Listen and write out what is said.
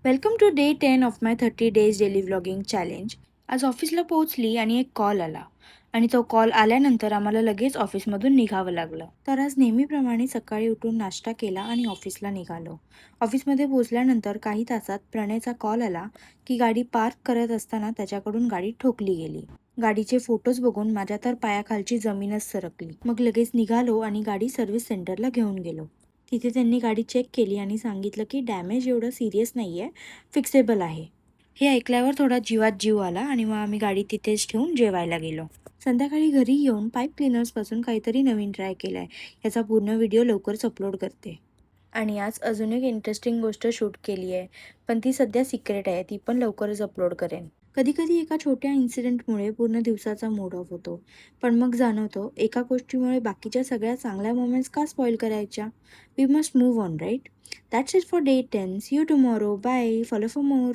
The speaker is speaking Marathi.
Welcome to day 10 of my 30 days daily vlogging challenge. आज ऑफिसला पोहोचली आणि एक कॉल आला आणि तो कॉल आल्यानंतर आम्हाला लगेच ऑफिसमधून निघावं लागलं. तर आज नेहमीप्रमाणे सकाळी उठून नाश्ता केला आणि ऑफिसला निघालो. ऑफिसमध्ये पोहोचल्यानंतर काही तासात प्रणयचा कॉल आला की गाडी पार्क करत असताना त्याच्याकडून गाडी ठोकली गेली. गाडीचे फोटोज बघून माझ्या तर पायाखालची जमीनच सरकली. मग लगेच निघालो आणि गाडी सर्व्हिस सेंटरला घेऊन गेलो. तिथे त्यांनी गाडी चेक केली आणि सांगितलं की डॅमेज एवढं सिरियस नाही आहे, फिक्सेबल आहे. हे ऐकल्यावर थोडा जीवात जीव आला आणि मग आम्ही गाडी तिथेच ठेवून जेवायला गेलो. संध्याकाळी घरी येऊन पाईप क्लिनर्सपासून काहीतरी नवीन ट्राय केला आहे. याचा पूर्ण व्हिडिओ लवकरच अपलोड करते. आणि आज अजून एक इंटरेस्टिंग गोष्ट शूट केली आहे, पण ती सध्या सिक्रेट आहे. ती पण लवकरच अपलोड करेन. कधी-कधी एका छोट्या इन्सिडेंटमुळे पूर्ण दिवसाचा मूड ऑफ होतो. पण मग जाणवतं एका गोष्टीमुळे बाकीच्या सगळ्या चांगल्या मोमेंट्स का स्पॉईल करायच्या? We must move on, right? That's it for day 10. See you tomorrow. Bye. Follow for more.